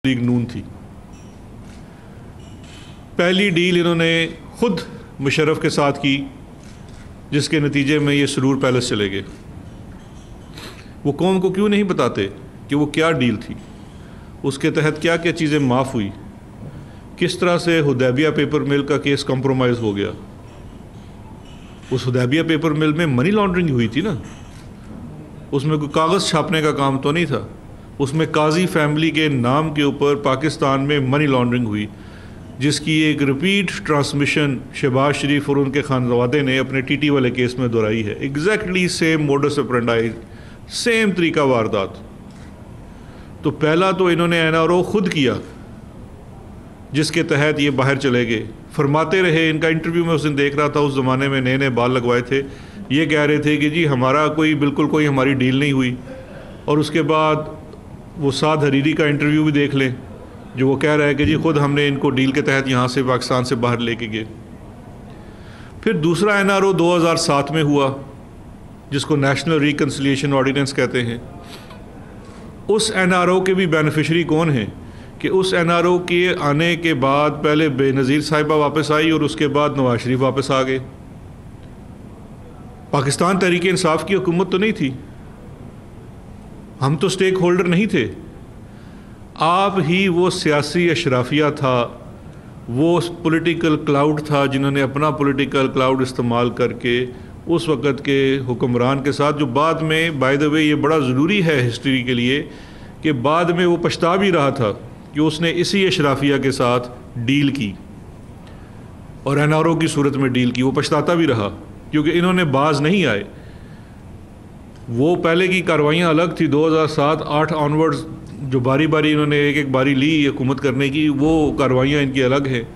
League नून थी। पहली deal इन्होंने खुद मुशर्रफ के साथ की, जिसके नतीजे में ये सुरूर पैलेस चले गए। वो कौम को क्यों नहीं बताते कि वो क्या डील थी, उसके तहत क्या क्या चीज़ें माफ़ हुई, किस तरह से हुदैबिया पेपर मिल का केस कंप्रोमाइज़ हो गया। उस हुदैबिया पेपर मिल में मनी लॉन्ड्रिंग हुई थी ना, उसमें कोई कागज़ छापने का काम तो नहीं था। उसमें काजी फैमिली के नाम के ऊपर पाकिस्तान में मनी लॉन्ड्रिंग हुई, जिसकी एक रिपीट ट्रांसमिशन शहबाज शरीफ और उनके खानवादे ने अपने टीटी वाले केस में दोहराई है। Exactly same modus operandi, same तरीका वारदात। तो पहला तो इन्होंने एनआरओ खुद किया, जिसके तहत ये बाहर चले गए। फरमाते रहे, इनका इंटरव्यू में उस दिन देख रहा था, उस ज़माने में नए नए बाल लगवाए थे, ये कह रहे थे कि जी हमारा बिल्कुल कोई हमारी डील नहीं हुई। और उसके बाद वो साद हरीरी का इंटरव्यू भी देख लें, जो वो कह रहा है कि जी खुद हमने इनको डील के तहत यहाँ से पाकिस्तान से बाहर लेके गए। फिर दूसरा एनआरओ 2007 में हुआ, जिसको नेशनल रिकन्सिलिएशन ऑर्डिनेंस कहते हैं। उस एनआरओ के भी बेनिफिशरी कौन हैं कि उस एनआरओ के आने के बाद पहले बेनज़ीर साहिबा वापस आई और उसके बाद नवाज शरीफ वापस आ गए। पाकिस्तान तहरीक इंसाफ की हुकूमत तो नहीं थी, हम तो स्टेक होल्डर नहीं थे। आप ही वो सियासी अशराफिया था, वो पॉलिटिकल क्लाउड था, जिन्होंने अपना पॉलिटिकल क्लाउड इस्तेमाल करके उस वक़्त के हुक्मरान के साथ, जो बाद में बाय द वे ये बड़ा ज़रूरी है हिस्ट्री के लिए कि बाद में वो पछता भी रहा था कि उसने इसी अशराफिया के साथ डील की और एनआरओ की सूरत में डील की। वो पछताता भी रहा क्योंकि इन्होंने बाज नहीं आए। वो पहले की कार्रवाइयाँ अलग थी, 2007-8 ऑनवर्ड्स जो बारी बारी इन्होंने एक एक बारी ली हुकूमत करने की, वो कार्रवाइयाँ इनकी अलग हैं।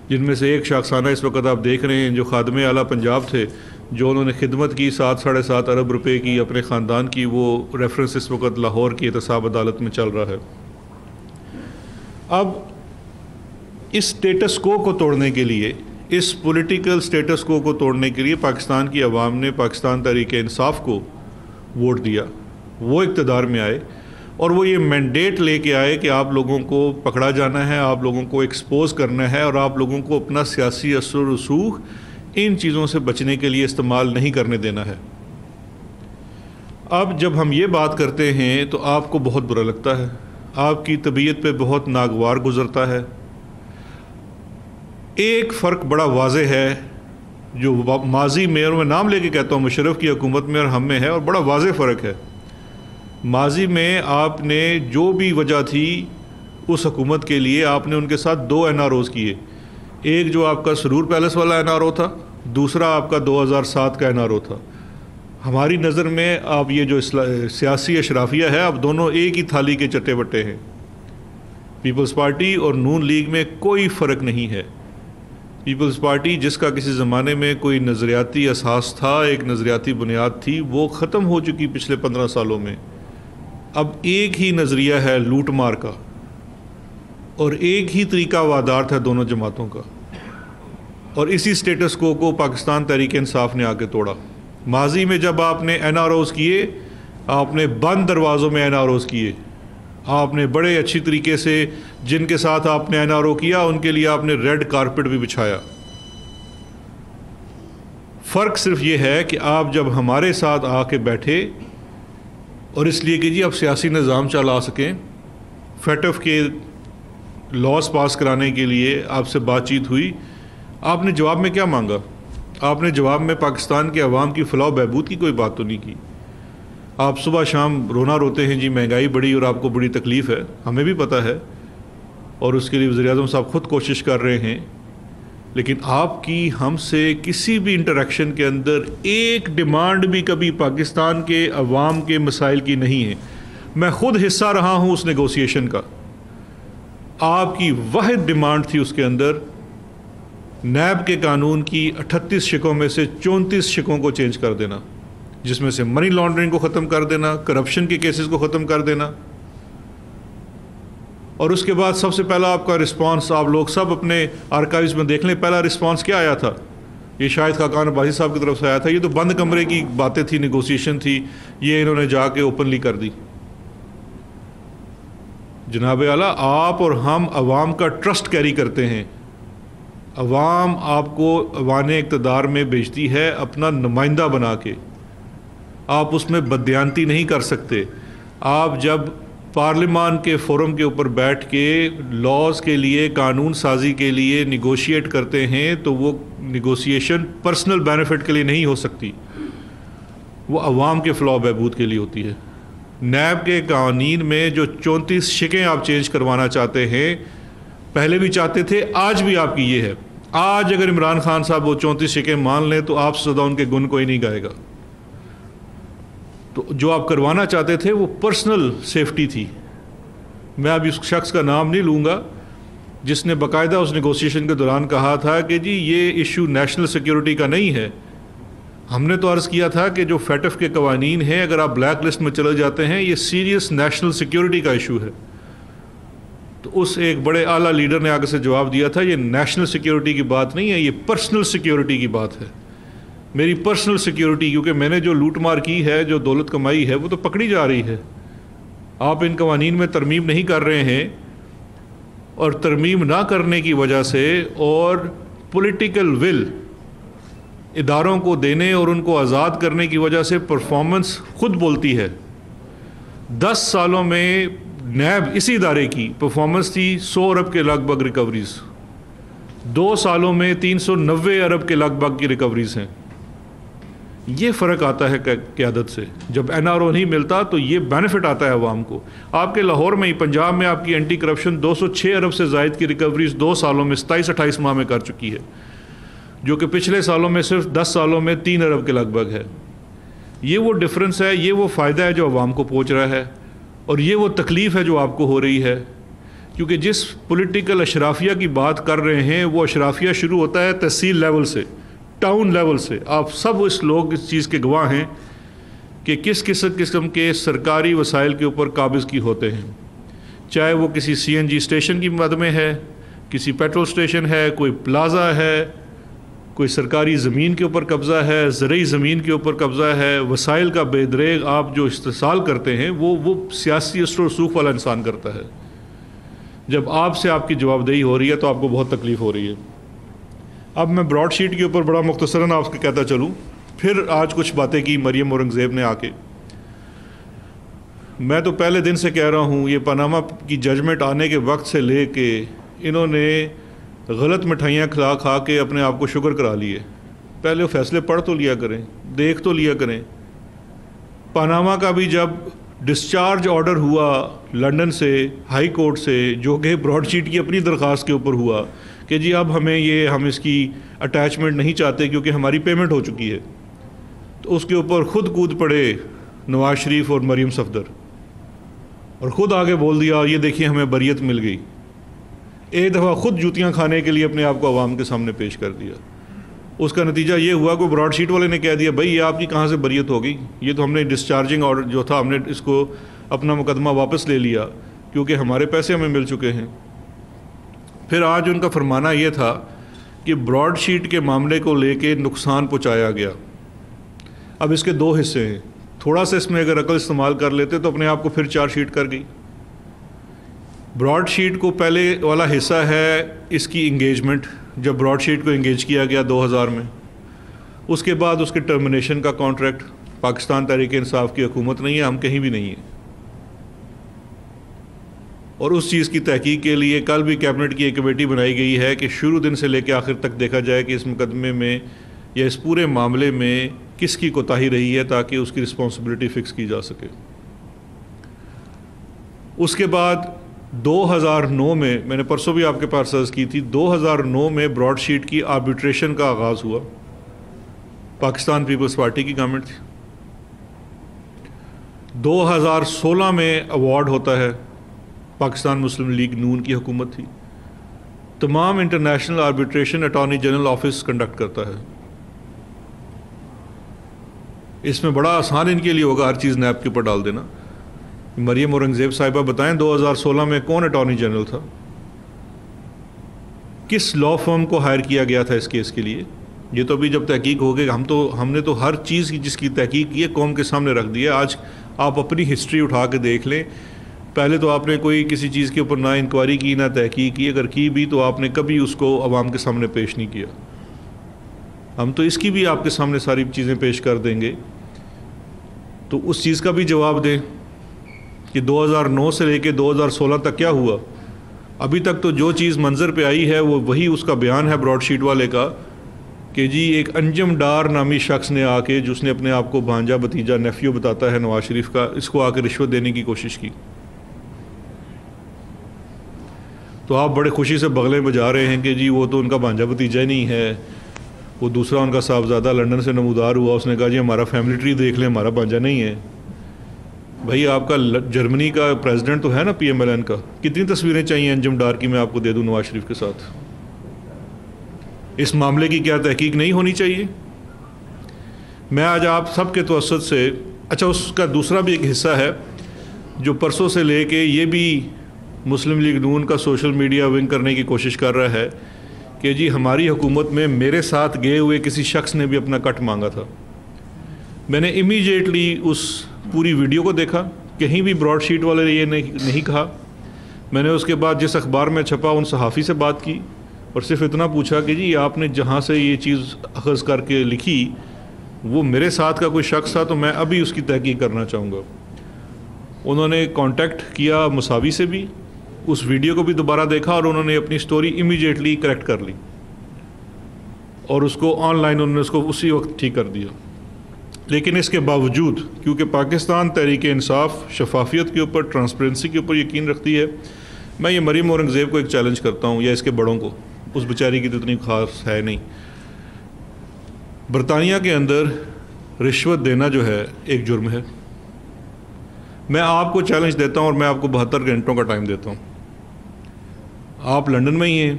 जिनमें से एक शाखसाना इस वक्त आप देख रहे हैं, जो खादमे आला पंजाब थे, जो उन्होंने खिदमत की 7-7.5 अरब रुपए की अपने ख़ानदान की, वो रेफरेंस इस वक्त लाहौर की एहतसाब अदालत में चल रहा है। अब इस स्टेटस को तोड़ने के लिए, इस पॉलिटिकल स्टेटस को तोड़ने के लिए पाकिस्तान की आवाम ने पाकिस्तान तहरीक इंसाफ को वोट दिया। वो इक़्तिदार में आए और वो ये मैंडेट लेके आए कि आप लोगों को पकड़ा जाना है, आप लोगों को एक्सपोज करना है और आप लोगों को अपना सियासी असर रसूख इन चीज़ों से बचने के लिए इस्तेमाल नहीं करने देना है। अब जब हम ये बात करते हैं तो आपको बहुत बुरा लगता है, आपकी तबीयत पे बहुत नागवार गुज़रता है। एक फ़र्क बड़ा वाज़े है जो माजी में, और मैं नाम लेके कहता हूँ, मुशर्रफ की हुकूमत में और हम में है, और बड़ा वाज़े फ़र्क है। माजी में आपने जो भी वजह थी उस हुकूमत के लिए, आपने उनके साथ 2 एनआरओज़ किए। एक जो आपका सुरूर पैलेस वाला एनआरओ था, दूसरा आपका 2007 का एनआरओ था। हमारी नज़र में आप ये जो सियासी अशराफिया है, आप दोनों एक ही थाली के चट्टे बट्टे हैं। पीपल्स पार्टी और नून लीग में कोई फ़र्क नहीं है। पीपल्स पार्टी जिसका किसी ज़माने में कोई नज़रियाती असास था, एक नज़रियाती बुनियाद थी, वो ख़त्म हो चुकी पिछले 15 सालों में। अब एक ही नज़रिया है लूट मार का और एक ही तरीका वादार है दोनों जमातों का, और इसी स्टेटस को पाकिस्तान तहरीक इंसाफ ने आके तोड़ा। माजी में जब आपने एनआरओज़ किए, आपने बंद दरवाज़ों में एनआरओज़ किए, आपने बड़े अच्छी तरीके से जिनके साथ आपने एनआरओ किया उनके लिए आपने रेड कारपेट भी बिछाया। फ़र्क सिर्फ ये है कि आप जब हमारे साथ आके बैठे और इसलिए कि जी आप सियासी निज़ाम चला सकें, फेटफ के लॉस पास कराने के लिए आपसे बातचीत हुई, आपने जवाब में क्या मांगा? आपने जवाब में पाकिस्तान के अवाम की फलाह बहबूद की कोई बात तो नहीं की। आप सुबह शाम रोना रोते हैं जी महंगाई बढ़ी और आपको बड़ी तकलीफ़ है, हमें भी पता है, और उसके लिए वज़ीर-ए-आज़म साहब ख़ुद कोशिश कर रहे हैं, लेकिन आपकी हमसे किसी भी इंटरेक्शन के अंदर एक डिमांड भी कभी पाकिस्तान के अवाम के मसाइल की नहीं है। मैं ख़ुद हिस्सा रहा हूँ उस नेगोशिएशन का। आपकी वाहिद डिमांड थी उसके अंदर नैब के कानून की 38 शिकों में से 34 शिकों को चेंज कर देना, जिसमें से मनी लॉन्ड्रिंग को ख़त्म कर देना, करप्शन के केसेस को ख़त्म कर देना। और उसके बाद सबसे पहला आपका रिस्पांस, आप लोग सब अपने आर्काइव्स में देख लें, पहला रिस्पांस क्या आया था? ये शायद खाकान अब्बासी साहब की तरफ से आया था। ये तो बंद कमरे की बातें थी, नेगोशिएशन थी, ये इन्होंने जाके ओपनली कर दी। जनाब आला, आप और हम अवाम का ट्रस्ट कैरी करते हैं। अवाम आपको अवाने इक़्तिदार में भेजती है अपना नुमाइंदा बना के, आप उसमें बददियानती नहीं कर सकते। आप जब पार्लिमान के फोरम के ऊपर बैठ के लॉज के लिए, कानून साजी के लिए निगोशिएट करते हैं तो वो निगोशिएशन पर्सनल बेनिफिट के लिए नहीं हो सकती, वो अवाम के फ़लाह बहबूद के लिए होती है। नैब के कानून में जो 34 शिकें आप चेंज करवाना चाहते हैं, पहले भी चाहते थे, आज भी आपकी ये है। आज अगर इमरान खान साहब वो 34 शिकें मान लें तो आप सदा उनके गुण कोई नहीं गाएगा। तो जो आप करवाना चाहते थे वो पर्सनल सेफ्टी थी। मैं अभी उस शख्स का नाम नहीं लूँगा जिसने बाकायदा उस नेगोशिएशन के दौरान कहा था कि जी ये इशू नेशनल सिक्योरिटी का नहीं है। हमने तो अर्ज़ किया था कि जो फैटफ के कवानीन हैं, अगर आप ब्लैक लिस्ट में चले जाते हैं, ये सीरियस नेशनल सिक्योरिटी का इशू है। तो उस एक बड़े आला लीडर ने आगे से जवाब दिया था, ये नेशनल सिक्योरिटी की बात नहीं है, ये पर्सनल सिक्योरिटी की बात है। मेरी पर्सनल सिक्योरिटी, क्योंकि मैंने जो लूट मार की है, जो दौलत कमाई है, वो तो पकड़ी जा रही है। आप इन कवानीन में तरमीम नहीं कर रहे हैं, और तरमीम ना करने की वजह से और पॉलिटिकल विल इदारों को देने और उनको आज़ाद करने की वजह से परफॉर्मेंस खुद बोलती है। 10 सालों में नैब इसी इदारे की परफॉर्मेंस थी 100 अरब के लगभग रिकवरीज, 2 सालों में 390 अरब के लगभग की रिकवरीज हैं। ये फ़र्क आता है क़यादत से। जब NRO नहीं मिलता तो ये बेनिफिट आता है अवाम को। आपके लाहौर में ही, पंजाब में आपकी एंटी करप्शन 206 अरब से ज़ायद की रिकवरीज 2 सालों में 27-28 माह में कर चुकी है, जो कि पिछले सालों में सिर्फ 10 सालों में 3 अरब के लगभग है। ये वो डिफरेंस है, ये वो फ़ायदा है जो अवाम को पहुँच रहा है, और ये वो तकलीफ़ है जो आपको हो रही है। क्योंकि जिस पॉलिटिकल अशराफिया की बात कर रहे हैं, वो अशराफिया शुरू होता है तहसील लेवल से, टाउन लेवल से। आप सब इस लोग इस चीज़ के गवाह हैं कि किस किस्म के सरकारी वसाइल के ऊपर काबिज़ की होते हैं, चाहे वो किसी CNG स्टेशन की मद में है, किसी पेट्रोल स्टेशन है, कोई प्लाज़ा है, कोई सरकारी ज़मीन के ऊपर कब्ज़ा है, ज़रई ज़मीन के ऊपर कब्ज़ा है। वसाइल का बेदरेग आप जो इस्तेसाल करते हैं वो सियासी असर रसूख वाला इंसान करता है। जब आपसे आपकी जवाबदेही हो रही है तो आपको बहुत तकलीफ़ हो रही है। अब मैं ब्रॉडशीट के ऊपर बड़ा मुख्तसरन आपको कहता चलूँ। फिर आज कुछ बातें की मरियम औरंगज़ेब ने आके। मैं तो पहले दिन से कह रहा हूँ, ये पनामा की जजमेंट आने के वक्त से ले के इन्होंने गलत मिठाइयाँ खा खा के अपने आप को शुगर करा लिए। पहले वो फैसले पढ़ तो लिया करें, देख तो लिया करें। पनामा का भी जब डिस्चार्ज ऑर्डर हुआ लंदन से, हाई कोर्ट से, जो कि ब्रॉडशीट की अपनी दरख्वास्त के ऊपर हुआ कि जी अब हम इसकी अटैचमेंट नहीं चाहते क्योंकि हमारी पेमेंट हो चुकी है, तो उसके ऊपर खुद कूद पड़े नवाज शरीफ और मरीम सफदर, और ख़ुद आगे बोल दिया ये देखिए हमें बरियत मिल गई। एक दफ़ा खुद जूतियाँ खाने के लिए अपने आप को अवाम के सामने पेश कर दिया। उसका नतीजा ये हुआ कि ब्रॉडशीट वाले ने कह दिया भाई ये आपकी कहाँ से बरियत हो गई, ये तो हमने डिस्चार्जिंग ऑर्डर जो था हमने इसको अपना मुकदमा वापस ले लिया क्योंकि हमारे पैसे हमें मिल चुके हैं। फिर आज उनका फरमाना ये था कि ब्रॉडशीट के मामले को लेके नुकसान पहुँचाया गया। अब इसके 2 हिस्से हैं, थोड़ा सा इसमें अगर अकल इस्तेमाल कर लेते तो अपने आप को फिर चार्जशीट कर गई। ब्रॉडशीट को पहले वाला हिस्सा है इसकी इंगेजमेंट, जब ब्रॉडशीट को इंगेज किया गया 2000 में, उसके बाद उसके टर्मिनेशन का कॉन्ट्रैक्ट। पाकिस्तान तहरीक इंसाफ की हुकूमत नहीं है, हम कहीं भी नहीं हैं, और उस चीज़ की तहकीक के लिए कल भी कैबिनेट की एक कमेटी बनाई गई है कि शुरू दिन से लेकर आखिर तक देखा जाए कि इस मुकदमे में या इस पूरे मामले में किसकी कोताही रही है ताकि उसकी रिस्पॉन्सिबिलिटी फ़िक्स की जा सके। उसके बाद 2009 में, मैंने परसों भी आपके पास अर्ज़ की थी, 2009 में ब्रॉडशीट की आर्बिट्रेशन का आगाज़ हुआ। पाकिस्तान पीपल्स पार्टी की गवर्नमेंट थी। 2016 में अवार्ड होता है, पाकिस्तान मुस्लिम लीग नून की हुकूमत थी। तमाम international arbitration attorney general office conduct करता है। इसमें बड़ा आसान इनके लिए होगा हर चीज़ नैब के ऊपर डाल देना। मरियम औरंगज़ेब साहिबा बताएं 2016 में कौन अटॉर्नी जनरल था, किस लॉ फर्म को हायर किया गया था इस केस के लिए। ये तो अभी जब तहकीक हो गई, हमने तो हर चीज़ की जिसकी तहकीक की है कौम के सामने रख दी है। आज आप अपनी हिस्ट्री उठा के देख लें पहले तो आपने कोई किसी चीज़ के ऊपर ना इंक्वायरी की ना तहकीक की, अगर की भी तो आपने कभी उसको आवाम के सामने पेश नहीं किया। हम तो इसकी भी आपके सामने सारी चीज़ें पेश कर देंगे, तो उस चीज़ का भी जवाब दें कि 2009 से लेके 2016 तक क्या हुआ। अभी तक तो जो चीज़ मंजर पे आई है वो वही उसका बयान है ब्रॉडशीट वाले का कि जी एक अंजम डार नामी शख्स ने आके, जिसने अपने आप को भांजा भतीजा नेफ्यू बताता है नवाज शरीफ का, इसको आके रिश्वत देने की कोशिश की। तो आप बड़े खुशी से बगले बजा रहे हैं कि जी वो तो उनका भांजा भतीजा ही नहीं है, वो दूसरा उनका साहबजादा लंदन से नमूदार हुआ, उसने कहा जी हमारा फैमिली ट्री देख लें, हमारा भांजा नहीं है। भाई आपका जर्मनी का प्रेसिडेंट तो है ना PMLN का, कितनी तस्वीरें चाहिए अंजुम डार की मैं आपको दे दूं नवाज शरीफ के साथ। इस मामले की क्या तहकीक नहीं होनी चाहिए? मैं आज आप सबके तवस्सुत से, अच्छा उसका दूसरा भी एक हिस्सा है जो परसों से लेके ये भी मुस्लिम लीग नून का सोशल मीडिया विंग करने की कोशिश कर रहा है कि जी हमारी हुकूमत में मेरे साथ गए हुए किसी शख्स ने भी अपना कट मांगा था। मैंने इमीडिएटली उस पूरी वीडियो को देखा, कहीं भी ब्रॉडशीट वाले ने ये नहीं कहा। मैंने उसके बाद जिस अखबार में छपा उन सहाफ़ी से बात की और सिर्फ इतना पूछा कि जी आपने जहाँ से ये चीज़ अखज़ करके लिखी वो मेरे साथ का कोई शख्स था, तो मैं अभी उसकी तहकीक करना चाहूँगा। उन्होंने कांटेक्ट किया मुसावी से भी, उस वीडियो को भी दोबारा देखा और उन्होंने अपनी स्टोरी इमीडिएटली करेक्ट कर ली और उसको ऑनलाइन उन्होंने उसको उसी वक्त ठीक कर दिया। लेकिन इसके बावजूद, क्योंकि पाकिस्तान तहरीक इंसाफ शफाफियत के ऊपर, ट्रांसपेरेंसी के ऊपर यकीन रखती है, मैं ये मरीम औरंगज़ेब को एक चैलेंज करता हूँ, या इसके बड़ों को, उस बेचारी की तो इतनी खास है नहीं। बरतानिया के अंदर रिश्वत देना जो है एक जुर्म है। मैं आपको चैलेंज देता हूँ और मैं आपको 72 घंटों का टाइम देता हूँ। आप लंदन में ही हैं,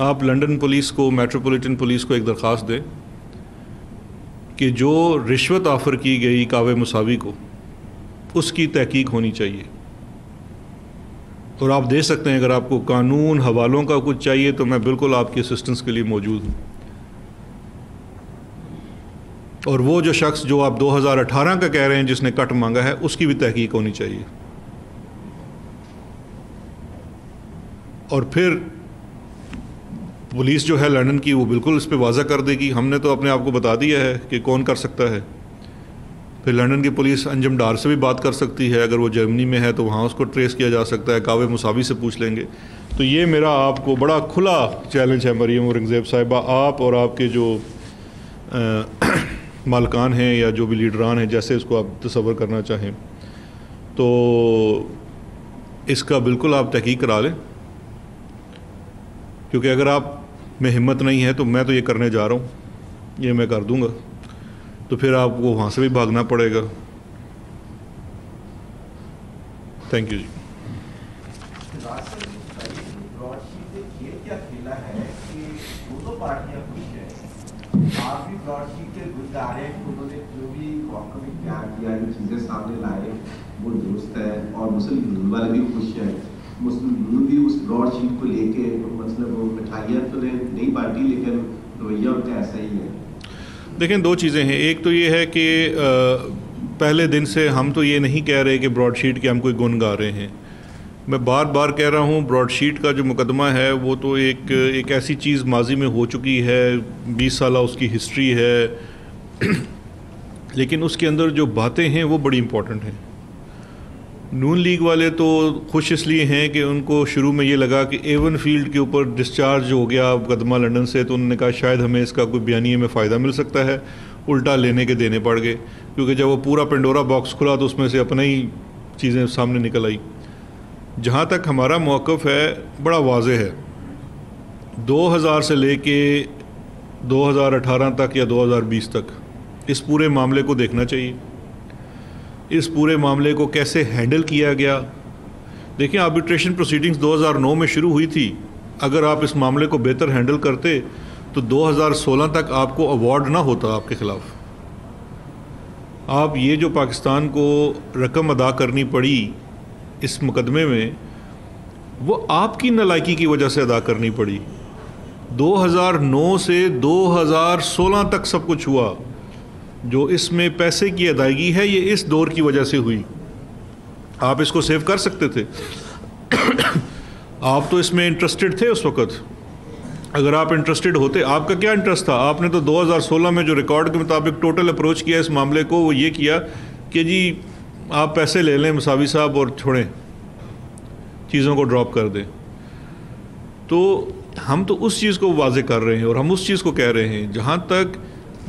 आप लंदन पुलिस को, मेट्रोपॉलिटन पुलिस को एक दरख्वास्त दें कि जो रिश्वत ऑफ़र की गई कावे मुसावी को, उसकी तहकीक होनी चाहिए। और आप दे सकते हैं, अगर आपको कानून हवालों का कुछ चाहिए तो मैं बिल्कुल आपकी असिस्टेंस के लिए मौजूद हूँ। और वो जो शख्स जो आप 2018 का कह रहे हैं जिसने कट मांगा है, उसकी भी तहकीक होनी चाहिए। और फिर पुलिस जो है लंदन की वो बिल्कुल इस पे वाज़ा कर देगी। हमने तो अपने आप को बता दिया है कि कौन कर सकता है। फिर लंदन की पुलिस अंजुम डार से भी बात कर सकती है, अगर वो जर्मनी में है तो वहाँ उसको ट्रेस किया जा सकता है, कावे मुसावी से पूछ लेंगे। तो ये मेरा आपको बड़ा खुला चैलेंज है मरीम औरंगज़ेब साहिबा, आप और आपके जो मालकान हैं या जो भी लीडरान हैं, जैसे इसको आप तसव्वुर करना चाहें, तो इसका बिल्कुल आप तहकीक करा लें। क्योंकि अगर आप में हिम्मत नहीं है तो मैं तो ये करने जा रहा हूँ, ये मैं कर दूँगा, तो फिर आपको वहाँ से भी भागना पड़ेगा। थैंक यू जी। चीज़ें सामने लाए वो दुरुस्त है और मुस्लिम लीग वाले भी खुश हैं। मुस्लिम लीग भी उस ब्रॉडशीट को लेके, मतलब वो मिठाइयाँ तो नहीं बांटी लेकिन रवैया उनका ऐसा ही है। देखें, दो चीज़ें हैं। एक तो ये है कि पहले दिन से हम तो ये नहीं कह रहे कि ब्रॉडशीट के हम कोई गुण गा रहे हैं। मैं बार बार कह रहा हूँ, ब्रॉडशीट का जो मुकदमा है वो तो एक ऐसी चीज़ माजी में हो चुकी है, 20 साल उसकी हिस्ट्री है लेकिन उसके अंदर जो बातें हैं वो बड़ी इम्पोर्टेंट हैं। नून लीग वाले तो खुश इसलिए हैं कि उनको शुरू में ये लगा कि एवन फील्ड के ऊपर डिस्चार्ज हो गया मुकदमा लंदन से, तो उन्होंने कहा शायद हमें इसका कोई बयानिए में फ़ायदा मिल सकता है। उल्टा लेने के देने पड़ गए, क्योंकि जब वो पूरा पेंडोरा बॉक्स खुला तो उसमें से अपने ही चीज़ें सामने निकल आई। जहाँ तक हमारा मौक़िफ़ है बड़ा वाज़ेह है। 2000 से लेके 2018 तक या 2020 तक इस पूरे मामले को देखना चाहिए। इस पूरे मामले को कैसे हैंडल किया गया। देखिए, आर्बिट्रेशन प्रोसीडिंग्स 2009 में शुरू हुई थी। अगर आप इस मामले को बेहतर हैंडल करते तो 2016 तक आपको अवार्ड ना होता आपके ख़िलाफ़। आप ये जो पाकिस्तान को रकम अदा करनी पड़ी इस मुकदमे में, वो आपकी नालायकी की वजह से अदा करनी पड़ी। 2009 से 2016 तक सब कुछ हुआ। जो इसमें पैसे की अदायगी है ये इस दौर की वजह से हुई। आप इसको सेव कर सकते थे। आप तो इसमें इंटरेस्टेड थे उस वक़्त। अगर आप इंटरेस्टेड होते, आपका क्या इंटरेस्ट था? आपने तो 2016 में जो रिकॉर्ड के मुताबिक टोटल अप्रोच किया इस मामले को, वो ये किया कि जी आप पैसे ले लें मुसावी साहब और छोड़ें, चीज़ों को ड्रॉप कर दें। तो हम तो उस चीज़ को वाज़े कर रहे हैं और हम उस चीज़ को कह रहे हैं। जहाँ तक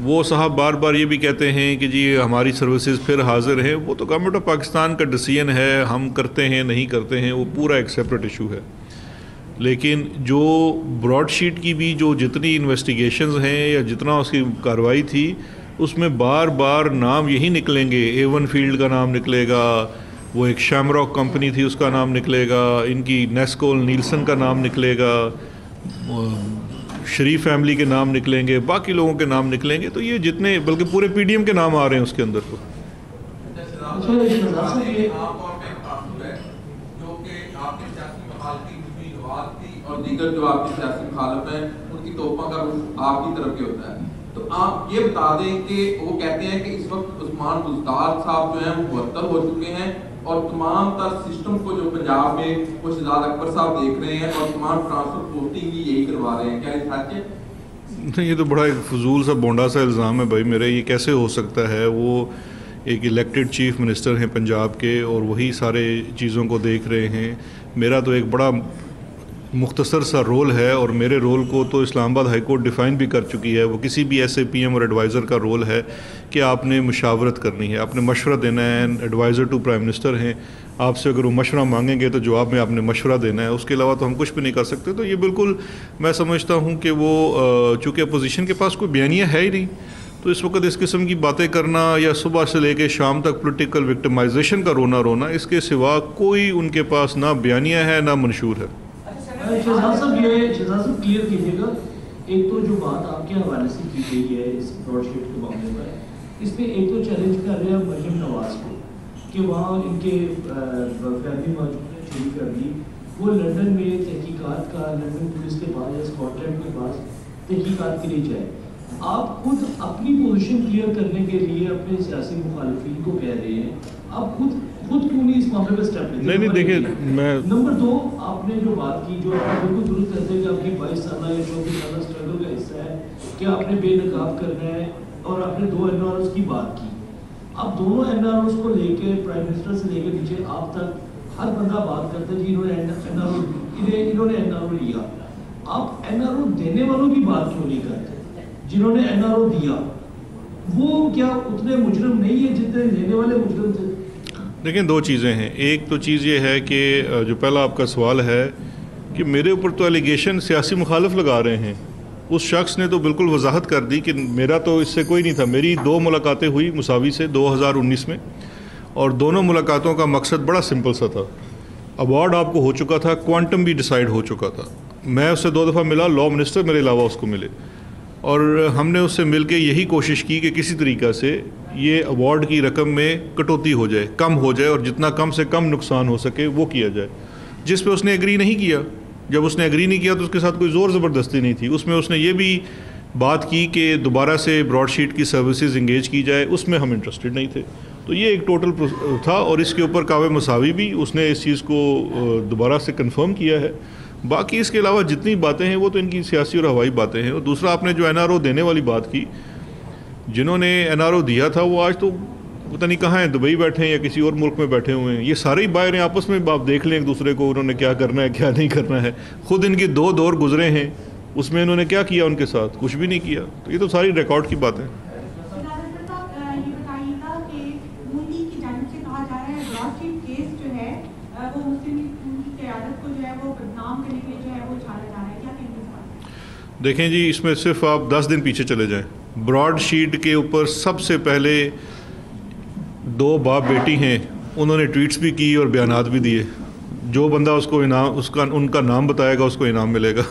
वो साहब बार बार ये भी कहते हैं कि जी हमारी सर्विसेज फिर हाजिर हैं, वो तो गवर्नमेंट ऑफ पाकिस्तान का डिसीजन है, हम करते हैं नहीं करते हैं, वो पूरा एक सेपरेट इशू है। लेकिन जो ब्रॉडशीट की भी जो जितनी इन्वेस्टिगेशंस हैं या जितना उसकी कार्रवाई थी, उसमें बार बार नाम यही निकलेंगे। A1 फील्ड का नाम निकलेगा, वो एक शैमरॉक कंपनी थी उसका नाम निकलेगा, इनकी नेस्को नीलसन का नाम निकलेगा, शरीफ फैमिली के नाम निकलेंगे, बाकी लोगों के नाम निकलेंगे। तो ये जितने, बल्कि पूरे PDM के नाम आ रहे हैं उसके अंदर। तो और दीगर जो आपकी सियासी मुखालिफ हैं उनकी तोहफा का रुख आपकी तरफ के होता है। तो आप ये बता दें कि वो कहते हैं कि इस वक्त उस्मान बुज़दार साहब जो हैं वो 72 हो चुके हैं और तमाम तर सिस्टम को जो पंजाब में वो शहजाद अकबर साहब देख रहे हैं और तमाम ट्रांसफर पोस्टिंग भी यही करवा रहे हैं, क्या ये सच है? नहीं, ये तो बड़ा एक फजूल सा बोंडा सा इल्ज़ाम है भाई मेरे। ये कैसे हो सकता है? वो एक इलेक्टेड चीफ मिनिस्टर हैं पंजाब के और वही सारे चीज़ों को देख रहे हैं। मेरा तो एक बड़ा मुख्तसर सा रोल है और मेरे रोल को तो इस्लामाबाद हाई कोर्ट डिफ़ाइन भी कर चुकी है। वो किसी भी SAPM और एडवाइज़र का रोल है कि आपने मुशावरत करनी है, आपने मशवरा देना है। एडवाइज़र टू प्राइम मिनिस्टर हैं, आपसे अगर वो मशवरा मांगेंगे तो जवाब में आपने मशवरा देना है, उसके अलावा तो हम कुछ भी नहीं कर सकते। तो ये बिल्कुल मैं समझता हूँ कि वो चूँकि अपोजिशन के पास कोई बयानिया है ही नहीं, तो इस वक्त इस किस्म की बातें करना या सुबह से लेकर शाम तक पॉलिटिकल विक्टिमाइजेशन का रोना इसके सिवा कोई उनके पास ना बयानिया है ना मंशूर है। शहजाद साहब क्लियर कीजिएगा, एक तो जो बात आपके हवाले से की गई है इस ब्रॉडशीट के मामले पर, इसमें एक तो चैलेंज कर रहे हैं मरियम नवाज को कि वहाँ इनके फैमिली मौजूद है, शुरू कर दी, वो लंदन में तहकीकात का, लंदन पुलिस के पास या स्कॉटलैंड के पास तहकीकात के लिए जाए। आप खुद अपनी पोजीशन क्लियर करने के लिए अपने सियासी मुखालिफिन को कह रहे हैं, आप खुद क्यों नहीं इस मामले पर स्टेप लेते? नहीं देखिए, मैं नंबर 2, आपने जो बात की, जो आप बिल्कुल दुरुस्त करते हैं कि आपकी 22 साल या 24 साल स्ट्रगल का हिस्सा है कि आपने बेनकाब करना है, और आपने 2 NROs की बात की। अब दोनों NROs को लेके प्राइम मिनिस्टर से लेकर नीचे आप तक हर बंदा बात करता है कि इन्होंने NRO लिया। आप NRO देने वालों की बात क्यों नहीं करते? जिन्होंने NRO दिया वो क्या उतने मुजरिम नहीं है जितने लेने वाले मुजरिम थे? देखिए, 2 चीज़ें हैं। एक तो चीज़ ये है कि जो पहला आपका सवाल है कि मेरे ऊपर तो एलिगेशन सियासी मुखालिफ लगा रहे हैं। उस शख्स ने तो बिल्कुल वजाहत कर दी कि मेरा तो इससे कोई नहीं था। मेरी 2 मुलाकातें हुई मुसावी से 2019 में, और दोनों मुलाकातों का मकसद बड़ा सिंपल सा था। अवार्ड आपको हो चुका था, क्वांटम भी डिसाइड हो चुका था। मैं उससे 2 दफ़ा मिला, लॉ मिनिस्टर मेरे अलावा उसको मिले, और हमने उससे मिल के यही कोशिश की कि किसी तरीक़ा से ये अवार्ड की रकम में कटौती हो जाए, कम हो जाए, और जितना कम से कम नुकसान हो सके वो किया जाए। जिस पे उसने एग्री नहीं किया। जब उसने एग्री नहीं किया तो उसके साथ कोई ज़ोर ज़बरदस्ती नहीं थी। उसमें उसने ये भी बात की कि दोबारा से ब्रॉडशीट की सर्विसेज इंगेज की जाए, उसमें हम इंटरेस्टेड नहीं थे। तो ये एक टोटल था, और इसके ऊपर कावे मसावी भी उसने इस चीज़ को दोबारा से कंफर्म किया है। बाकी इसके अलावा जितनी बातें हैं वो तो इनकी सियासी और हवाई बातें हैं। और दूसरा, आपने जो NRO देने वाली बात की, जिन्होंने NRO दिया था वो आज तो पता नहीं कहाँ हैं, दुबई बैठे हैं या किसी और मुल्क में बैठे हुए हैं। ये सारे ही बाहर हैं, आपस में आप देख लें एक दूसरे को, उन्होंने क्या करना है क्या नहीं करना है। खुद इनके 2 दौर गुजरे हैं, उसमें इन्होंने क्या किया उनके साथ? कुछ भी नहीं किया। तो ये तो सारी रिकॉर्ड की बात है। देखें जी, इसमें सिर्फ आप 10 दिन पीछे चले जाएं। ब्रॉडशीट के ऊपर सबसे पहले 2 बाप बेटी हैं, उन्होंने ट्वीट्स भी की और बयानात भी दिए। जो बंदा उसको इनाम, उनका नाम बताएगा उसको इनाम मिलेगा।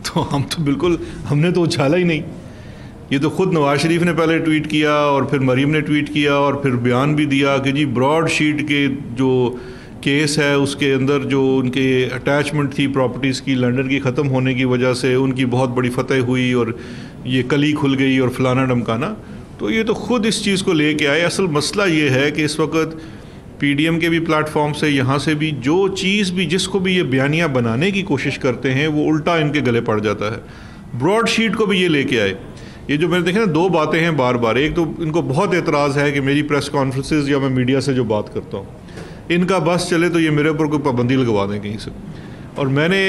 तो हम तो बिल्कुल, हमने तो उछाला ही नहीं। ये तो ख़ुद नवाज शरीफ ने पहले ट्वीट किया और फिर मरीम ने ट्वीट किया और फिर बयान भी दिया कि जी ब्रॉडशीट के जो केस है उसके अंदर जो उनके अटैचमेंट थी प्रॉपर्टीज़ की, लंदन की ख़त्म होने की वजह से उनकी बहुत बड़ी फतह हुई और ये कली खुल गई और फलाना ढमकाना। तो ये तो ख़ुद इस चीज़ को लेके आए। असल मसला ये है कि इस वक्त PDM के भी प्लेटफॉर्म से, यहाँ से भी, जो चीज़ भी जिसको भी ये बयानियाँ बनाने की कोशिश करते हैं वो उल्टा इनके गले पड़ जाता है। ब्रॉडशीट को भी ये लेके आए। ये जो मैंने देखा ना, दो बातें हैं बार बार। एक तो इनको बहुत एतराज़ है कि मेरी प्रेस कॉन्फ्रेंसेस या मैं मीडिया से जो बात करता हूँ, इनका बस चले तो ये मेरे ऊपर कोई पाबंदी लगवा दें कहीं से। और मैंने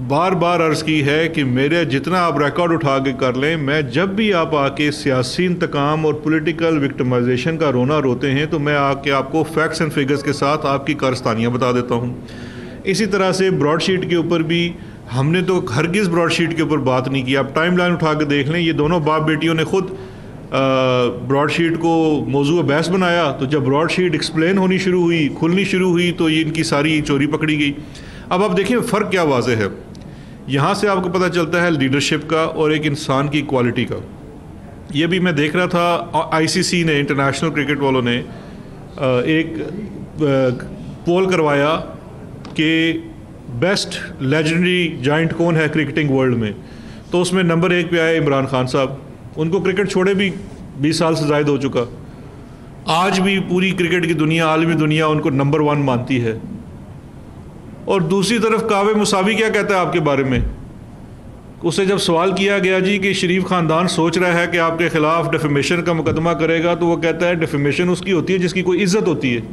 बार बार अर्ज़ की है कि मेरे जितना आप रिकॉर्ड उठा के कर लें, मैं जब भी आप आके सियासी इंतकाम और पॉलिटिकल विक्टिमाइजेशन का रोना रोते हैं तो मैं आके आपको फैक्ट्स एंड फिगर्स के साथ आपकी कारस्तानियाँ बता देता हूँ। इसी तरह से ब्रॉडशीट के ऊपर भी हमने तो हरगिज़ ब्रॉडशीट के ऊपर बात नहीं की। आप टाइम लाइन उठा के देख लें, ये दोनों बाप बेटियों ने खुद ब्रॉडशीट को मौजू बहस बनाया। तो जब ब्रॉडशीट एक्सप्लेन होनी शुरू हुई, खुलनी शुरू हुई, तो ये इनकी सारी चोरी पकड़ी गई। अब आप देखिए फ़र्क क्या वाज़ेह है। यहाँ से आपको पता चलता है लीडरशिप का और एक इंसान की क्वालिटी का। ये भी मैं देख रहा था, ICC ने, इंटरनेशनल क्रिकेट वालों ने एक पोल करवाया कि बेस्ट लेजेंडरी जाइंट कौन है क्रिकेटिंग वर्ल्ड में। तो उसमें नंबर 1 पे आए इमरान खान साहब। उनको क्रिकेट छोड़े भी 20 साल से ज़ायद हो चुका। आज भी पूरी क्रिकेट की दुनिया, आलमी दुनिया उनको नंबर 1 मानती है। और दूसरी तरफ कावे मुसावी क्या कहता है आपके बारे में? उससे जब सवाल किया गया जी कि शरीफ ख़ानदान सोच रहा है कि आपके ख़िलाफ़ डिफेमेशन का मुकदमा करेगा, तो वो कहता है डिफेमेशन उसकी होती है जिसकी कोई इज़्ज़त होती है।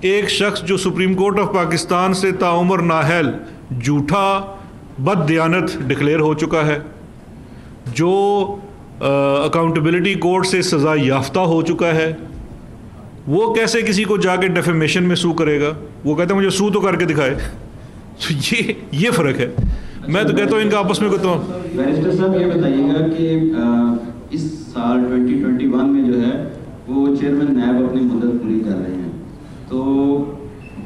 एक शख्स जो सुप्रीम कोर्ट ऑफ पाकिस्तान से ताउमर नाहल झूठा बददियानत डिक्लेयर हो चुका है, जो अकाउंटेबिलिटी कोर्ट से सज़ा याफ्ता हो चुका है, वो कैसे किसी को जाके डेफेमेशन में सू करेगा? वो कहता है मुझे सू तो करके दिखाए। तो ये फ़र्क है। मैं तो कहता हूँ इनका आपस में कहता हूँ। बैरिस्टर साहब ये बताइएगा कि इस साल 2021 में जो है वो चेयरमैन नैब अपनी मुद्दत पूरी कर रहे हैं, तो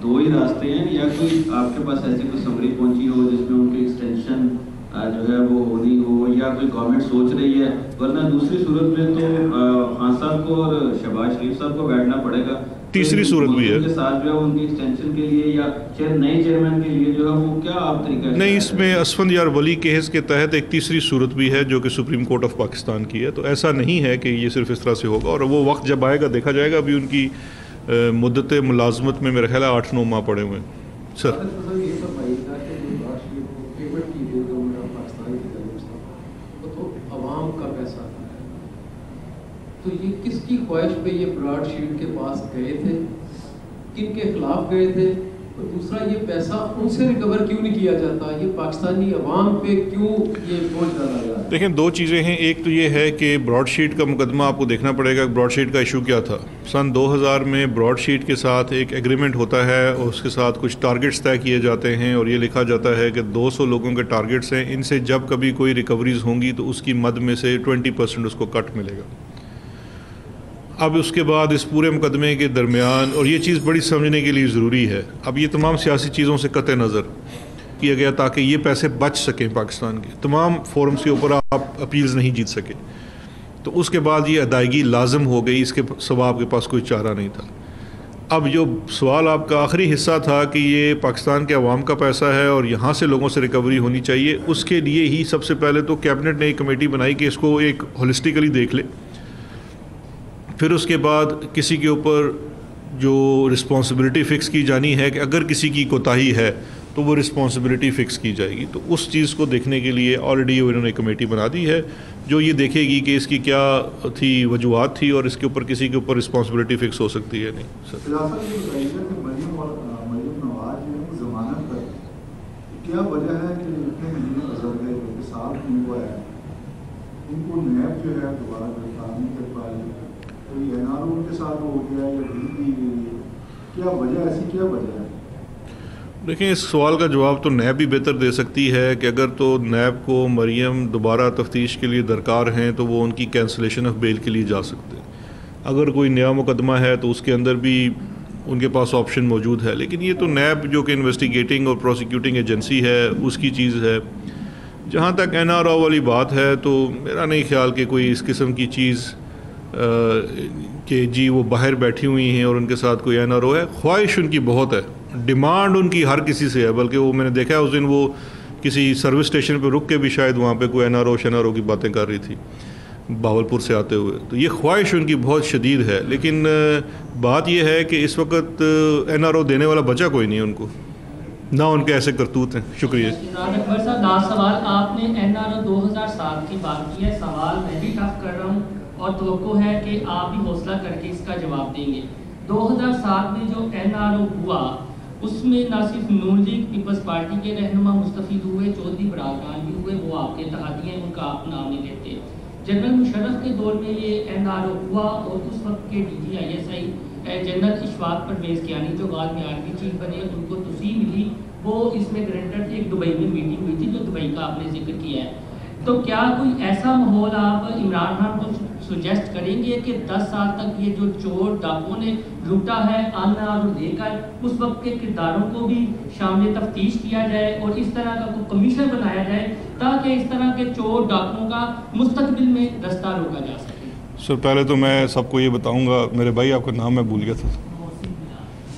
2 ही रास्ते हैं, या कोई आपके पास ऐसी कोई समरी पहुंची हो जिसमें उनकी एक्सटेंशन जो है वो होनी हो, या कोई गवर्नमेंट सोच रही है, वरना दूसरी सूरत में तो खान साहब को और शहबाज शरीफ साहब को बैठना पड़ेगा। तीसरी सूरत भी है के साथ जो है उनकी एक्सटेंशन के लिए या नए चेयरमैन के लिए जो है वो क्या आप तरीका है? नहीं, इसमें असफंदियार वली केस के तहत एक तीसरी सूरत भी है जो कि सुप्रीम कोर्ट ऑफ पाकिस्तान की है। तो ऐसा नहीं है कि ये सिर्फ इस तरह से होगा, और वो वक्त जब आएगा देखा जाएगा। अभी उनकी मुद्दत मुलाजमत में मेरा ख्याल है 8-9 माह पड़े हुए हैं। सर तो ये किसकी ख्वाहिश पे ये ब्रॉडशीट के पास गए थे, किन के खिलाफ गए थे, और दूसरा ये पैसा उनसे रिकवर क्यों नहीं किया जाता, ये पाकिस्तानी अवाम पे क्यों ये बोझ डाला गया? देखें, 2 चीज़ें हैं। एक तो ये है कि ब्रॉडशीट का मुकदमा आपको देखना पड़ेगा। ब्रॉडशीट का इशू क्या था? सन 2000 में ब्रॉडशीट के साथ एक एग्रीमेंट होता है और उसके साथ कुछ टारगेट्स तय किए जाते हैं, और ये लिखा जाता है कि 200 लोगों के टारगेट्स हैं, इनसे जब कभी कोई रिकवरीज होंगी तो उसकी मद में से 20% उसको कट मिलेगा। अब उसके बाद इस पूरे मुकदमे के दरमियान, और ये चीज़ बड़ी समझने के लिए ज़रूरी है, अब ये तमाम सियासी चीज़ों से कतई नज़र किया गया ताकि ये पैसे बच सकें पाकिस्तान के तमाम फोरम्स के ऊपर। आप अपील्स नहीं जीत सके, तो उसके बाद ये अदायगी लाजम हो गई। इसके सिवा आपके पास कोई चारा नहीं था। अब जो सवाल आपका आखिरी हिस्सा था कि ये पाकिस्तान के अवाम का पैसा है और यहाँ से लोगों से रिकवरी होनी चाहिए, उसके लिए ही सबसे पहले तो कैबिनेट ने एक कमेटी बनाई कि इसको एक होलिस्टिकली देख ले। फिर उसके बाद किसी के ऊपर जो रिस्पॉन्सिबिलिटी फ़िक्स की जानी है कि अगर किसी की कोताही है तो वो रिस्पॉन्सिबिलिटी फ़िक्स की जाएगी। तो उस चीज़ को देखने के लिए ऑलरेडी उन्होंने कमेटी बना दी है जो ये देखेगी कि इसकी क्या थी, वजूहत थी, और इसके ऊपर किसी के ऊपर रिस्पॉन्सिबिलिटी फ़िक्स हो सकती है। नहीं सर, क्या वजह है कि इतने महीने गुजर गए, क्योंकि साल उनको है, इनको नैब जो है दोबारा गिरफ्तार नहीं कर पा रही, तो ये NRO उनके साथ हो गया या क्या वजह, ऐसी क्या वजह है? देखें, इस सवाल का जवाब तो नैब भी बेहतर दे सकती है कि अगर तो नैब को मरियम दोबारा तफ्तीश के लिए दरकार हैं तो वो उनकी कैंसलेशन ऑफ बेल के लिए जा सकते हैं। अगर कोई नया मुकदमा है तो उसके अंदर भी उनके पास ऑप्शन मौजूद है। लेकिन ये तो नैब जो कि इन्वेस्टिगेटिंग और प्रोसिक्यूटिंग एजेंसी है उसकी चीज़ है। जहाँ तक NRO वाली बात है तो मेरा नहीं ख्याल कि कोई इस किस्म की चीज़ कि जी वो बाहर बैठी हुई हैं और उनके साथ कोई NRO है। ख्वाहिश उनकी बहुत है, डिमांड उनकी हर किसी से है, बल्कि वो मैंने देखा है उस दिन वो किसी सर्विस स्टेशन पर रुक के भी शायद वहाँ पे कोई NRO की बातें कर रही थी। बावलपुर से आते हुए। तो ये ख्वाहिश उनकी बहुत शदीद है, लेकिन बात यह है कि इस वक्त NRO देने वाला बचा कोई नहीं है उनको, ना उनके ऐसे करतूत हैं। शुक्रिया। अकबर साहब, लास्ट सवाल, आपने NRO 2007 की बात की है, सवाल मैं भी टफ कर रहा हूँ और तवक्को है कि आप भी हौसला करके इसका जवाब देंगे। 2007 में जो NRO हुआ उसमें ना सिर्फ नून लीग पीपल्स पार्टी के रहनुमा मुस्तफीद हुए, चौधरी बरार खान भी हुए, वो आपके इत्तेहादी हैं, उनका आप नाम नहीं लेते। जनरल मुशर्रफ के दौर में ये NRO हुआ और उस वक्त के DGISI जनरल इशफाक परवेज़ कियानी जो बाद में आर्मी चीफ बने, उनको तस्वीर मिली, वो इसमें ग्रंटर थे। एक दुबई में मीटिंग हुई थी जो दुबई का आपने जिक्र किया है। तो क्या कोई ऐसा माहौल आप इमरान खान को सुजेस्ट करेंगे कि 10 साल तक ये जो चोर डाकुओं ने लूटा है NRO देकर, उस वक्त के किरदारों को भी शामिल तफ्तीश किया जाए और इस तरह का कोई कमीशन बनाया जाए ताकि इस तरह के चोर डाकुओं का मुस्तकबिल में रास्ता रोका जा सके? सर, पहले तो मैं सबको ये बताऊंगा, मेरे भाई आपका नाम मैं भूल गया था,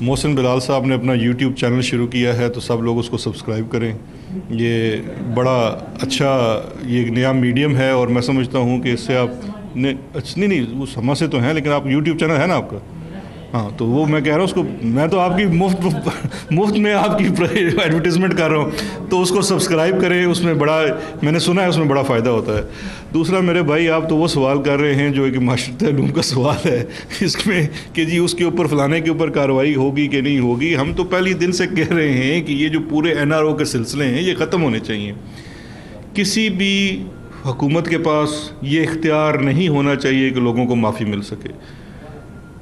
मोहसिन बिलाल साहब ने अपना YouTube चैनल शुरू किया है, तो सब लोग उसको सब्सक्राइब करें। ये बड़ा अच्छा ये एक नया मीडियम है और मैं समझता हूँ कि इससे आप नहीं वो समझ से तो हैं, लेकिन आप YouTube चैनल है ना आपका? हाँ, तो वो मैं कह रहा हूँ उसको, मैं तो आपकी मुफ्त में आपकी एडवर्टीज़मेंट कर रहा हूँ, तो उसको सब्सक्राइब करें, उसमें बड़ा मैंने सुना है उसमें बड़ा फ़ायदा होता है। दूसरा मेरे भाई, आप तो वो सवाल कर रहे हैं जो एक माशरत का सवाल है इसमें कि जी उसके ऊपर फलाने के ऊपर कार्रवाई होगी कि नहीं होगी। हम तो पहले दिन से कह रहे हैं कि ये जो पूरे NRO के सिलसिले हैं ये ख़त्म होने चाहिए। किसी भी हुकूमत के पास ये इख्तियार नहीं होना चाहिए कि लोगों को माफ़ी मिल सके।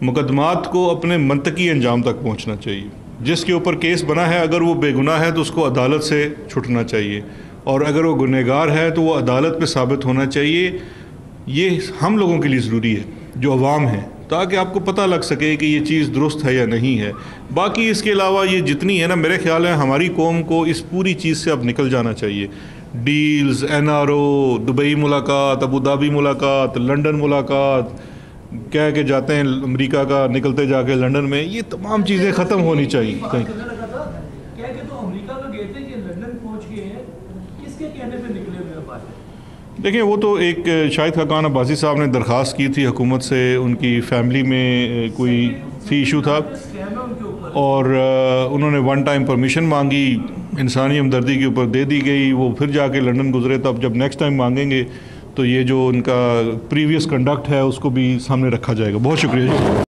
मुकदमात को अपने मंतकी अंजाम तक पहुंचना चाहिए। जिसके ऊपर केस बना है, अगर वो बेगुनाह है तो उसको अदालत से छुटना चाहिए, और अगर वो गुनहगार है तो वो अदालत पे साबित होना चाहिए। ये हम लोगों के लिए ज़रूरी है जो अवाम है, ताकि आपको पता लग सके कि ये चीज़ दुरुस्त है या नहीं है। बाकी इसके अलावा ये जितनी है ना, मेरे ख्याल है हमारी कौम को इस पूरी चीज़ से अब निकल जाना चाहिए। डील्स, NRO, दुबई मुलाकात, अबू धाबी मुलाकात, लंदन मुलाकात, कह के जाते हैं अमेरिका का, निकलते जाके लंदन में, ये तमाम चीज़ें ख़त्म होनी चाहिए। कह के तो अमेरिका का गए थे कि लंदन पहुंच गए हैं, किसके कहने पे निकले हुए बात? देखिए, वो तो एक शाहिद खाकान अब्बासी साहब ने दरख्वास्त की थी हुकूमत से, उनकी फैमिली में कोई सी इशू था और उन्होंने वन टाइम परमिशन मांगी, इंसानी हमदर्दी के ऊपर दे दी गई। वो फिर जाके लंदन गुजरे, तब जब नेक्स्ट टाइम मांगेंगे तो ये जो उनका प्रीवियस कंडक्ट है उसको भी सामने रखा जाएगा। बहुत शुक्रिया जी।